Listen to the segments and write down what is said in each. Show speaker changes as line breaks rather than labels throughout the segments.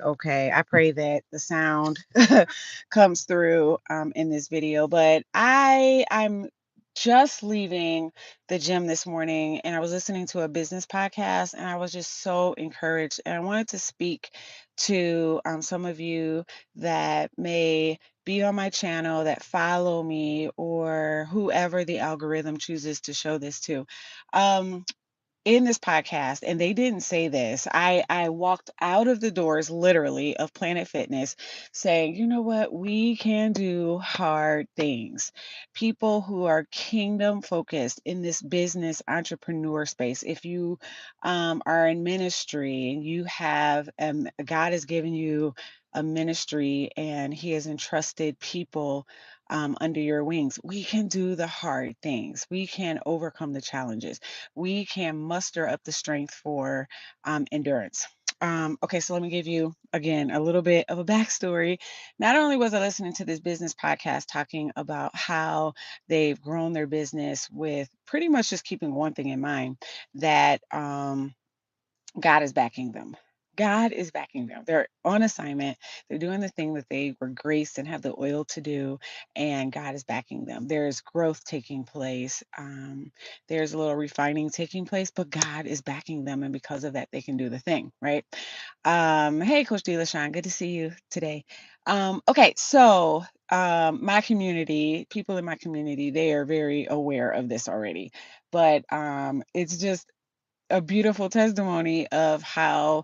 be okay. I pray that the sound comes through in this video. But I'm just leaving the gym this morning, and I was listening to a business podcast, and I was just so encouraged. And I wanted to speak to some of you that may be on my channel, that follow me, or whoever the algorithm chooses to show this to. Um, in this podcast, and they didn't say this, I walked out of the doors literally of Planet Fitness saying, you know what, we can do hard things. People who are kingdom focused in this business entrepreneur space, if you are in ministry and you have God has given you a ministry and he has entrusted people under your wings, we can do the hard things. We can overcome the challenges. We can muster up the strength for endurance. Okay, so let me give you again a little bit of a backstory. Not only was I listening to this business podcast talking about how they've grown their business with pretty much just keeping one thing in mind, that God is backing them. God is backing them. They're on assignment. They're doing the thing that they were graced and have the oil to do, and God is backing them. There's growth taking place. There's a little refining taking place, but God is backing them, and because of that, they can do the thing, right? Hey, Coach D. LaShawn, good to see you today. Okay, so my community, people in my community, they are very aware of this already, but it's just a beautiful testimony of how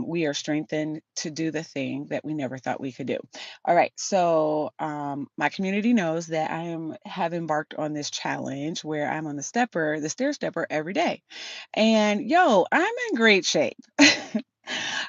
we are strengthened to do the thing that we never thought we could do. All right, so my community knows that have embarked on this challenge where I'm on the stair stepper every day, and yo, I'm in great shape.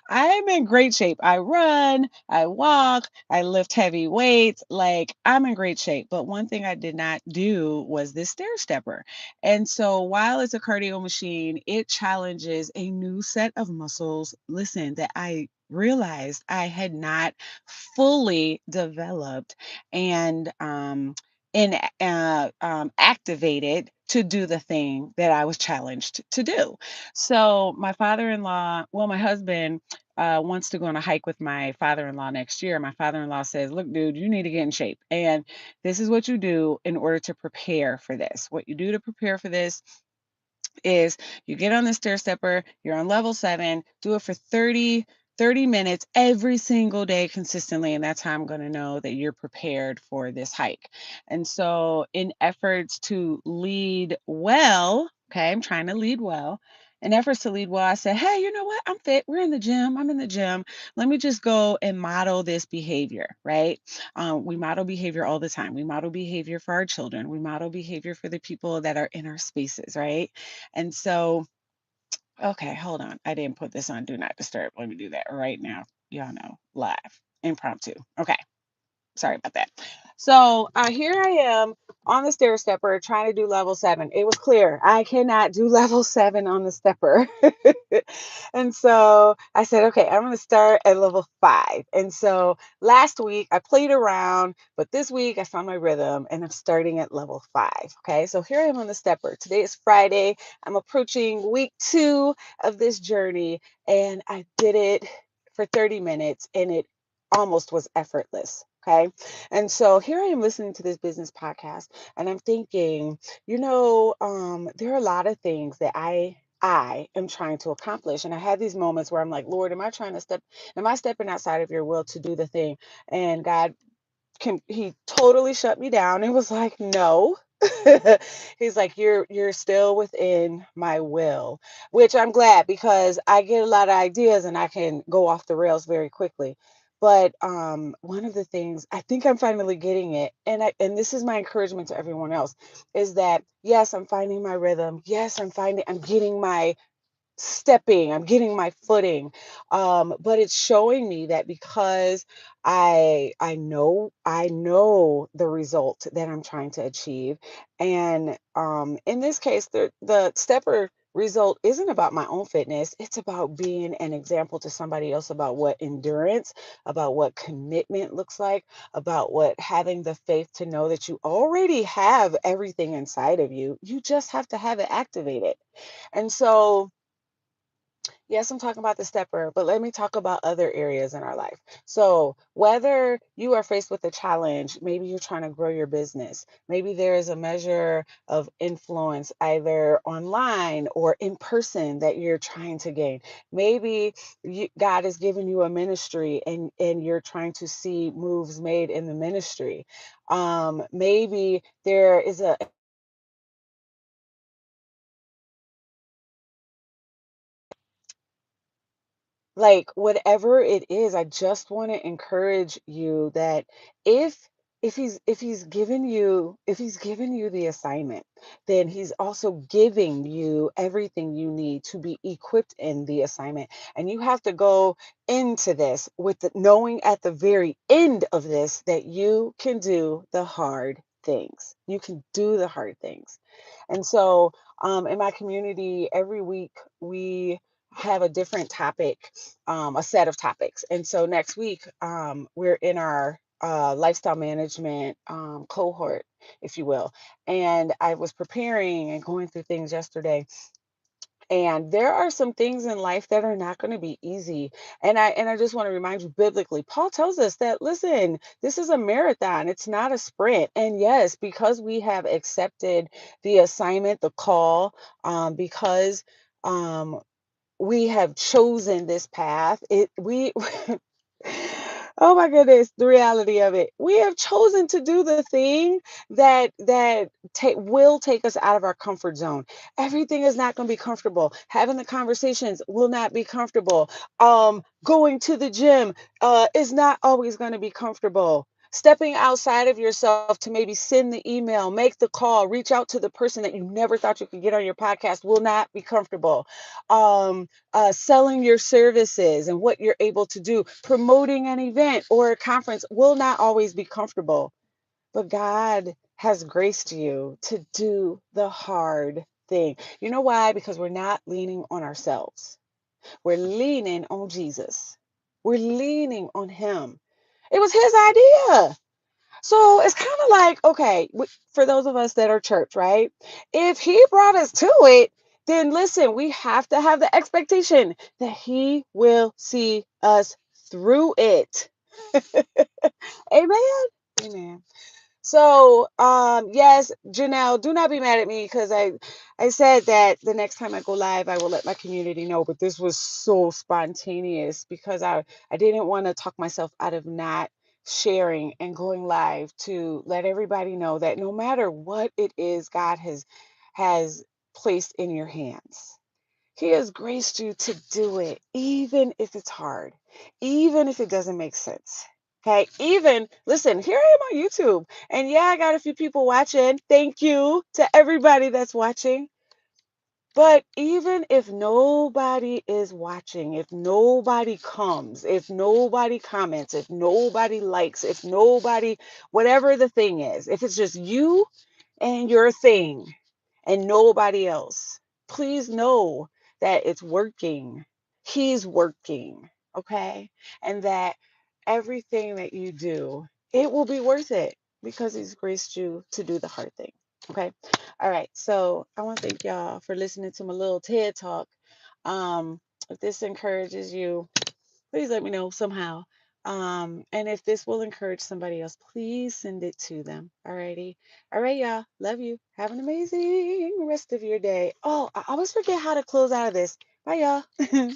I'm in great shape. I run, I walk, I lift heavy weights. Like, I'm in great shape. But one thing I did not do was this stair stepper. And so while it's a cardio machine, it challenges a new set of muscles. Listen, that I realized I had not fully developed and activated to do the thing that I was challenged to do. So my father-in-law, well, my husband wants to go on a hike with my father-in-law next year. My father-in-law says, look, dude, you need to get in shape. And this is what you do in order to prepare for this. What you do to prepare for this is you get on the stair stepper, you're on level 7, do it for 30 minutes every single day consistently. And that's how I'm going to know that you're prepared for this hike. And so, in efforts to lead well, okay, I'm trying to lead well. In efforts to lead well, I said, hey, you know what? I'm fit. We're in the gym. I'm in the gym. Let me just go and model this behavior, right? We model behavior all the time. We model behavior for our children. We model behavior for the people that are in our spaces, right? And so, okay, hold on. I didn't put this on Do Not Disturb. Let me do that right now. Y'all know, live, impromptu. Okay. Sorry about that. So here I am on the stair stepper trying to do level 7. It was clear I cannot do level 7 on the stepper. And so I said, okay, I'm going to start at level 5. And so last week I played around, but this week I found my rhythm and I'm starting at level 5. Okay, so here I am on the stepper. Today is Friday. I'm approaching week 2 of this journey, and I did it for 30 minutes and it almost was effortless. Okay. And so here I am listening to this business podcast, and I'm thinking, there are a lot of things that I am trying to accomplish. And I had these moments where I'm like, Lord, am I stepping outside of your will to do the thing? And God he totally shut me down and was like, no. He's like, you're still within my will, which I'm glad, because I get a lot of ideas and I can go off the rails very quickly. But one of the things I think I'm finally getting it, and this is my encouragement to everyone else, is that yes, I'm finding my rhythm. Yes, I'm getting my stepping, I'm getting my footing. But it's showing me that because I know the result that I'm trying to achieve. And in this case, the stepper result isn't about my own fitness. It's about being an example to somebody else about what endurance, about what commitment looks like, about what having the faith to know that you already have everything inside of you. You just have to have it activated. And so Yes, I'm talking about the stepper, but let me talk about other areas in our life. So, whether you are faced with a challenge, maybe you're trying to grow your business, maybe there is a measure of influence either online or in person that you're trying to gain. Maybe God has given you a ministry and you're trying to see moves made in the ministry. Maybe there is a like whatever it is, I just want to encourage you that if if he's given you the assignment, then he's also giving you everything you need to be equipped in the assignment. And you have to go into this with the knowing at the very end of this that you can do the hard things. You can do the hard things. And so in my community every week we have a different topic, a set of topics. And so next week, we're in our lifestyle management cohort, if you will. And I was preparing and going through things yesterday. And there are some things in life that are not going to be easy. And I just want to remind you biblically, Paul tells us that listen, this is a marathon, it's not a sprint. And yes, because we have accepted the assignment, the call, because um we have chosen this path. It we oh my goodness, the reality of it. We have chosen to do the thing that will take us out of our comfort zone. Everything is not going to be comfortable. Having the conversations will not be comfortable. Going to the gym is not always going to be comfortable. Stepping outside of yourself to maybe send the email, make the call, reach out to the person that you never thought you could get on your podcast will not be comfortable. Selling your services and what you're able to do, promoting an event or a conference will not always be comfortable. But God has graced you to do the hard thing. You know why? Because we're not leaning on ourselves, we're leaning on Jesus, we're leaning on Him. It was His idea. So it's kind of like, okay, for those of us that are church, right? If he brought us to it, then listen, we have to have the expectation that he will see us through it. Amen. Amen. So, yes, Janelle, do not be mad at me because I said that the next time I go live, I will let my community know. But this was so spontaneous because I didn't want to talk myself out of not sharing and going live to let everybody know that no matter what it is God has placed in your hands, he has graced you to do it, even if it's hard, even if it doesn't make sense. Okay, even listen, here I am on YouTube, and yeah, I got a few people watching. Thank you to everybody that's watching. But even if nobody is watching, if nobody comes, if nobody comments, if nobody likes, if nobody, whatever the thing is, if it's just you and your thing and nobody else, please know that it's working. He's working, okay? And that everything that you do, it will be worth it because he's graced you to do the hard thing, okay? All right, so I want to thank y'all for listening to my little TED talk. If this encourages you, please let me know somehow. And if this will encourage somebody else, please send it to them. Alrighty. All right, y'all. Love you. Have an amazing rest of your day. Oh, I always forget how to close out of this. Bye, y'all.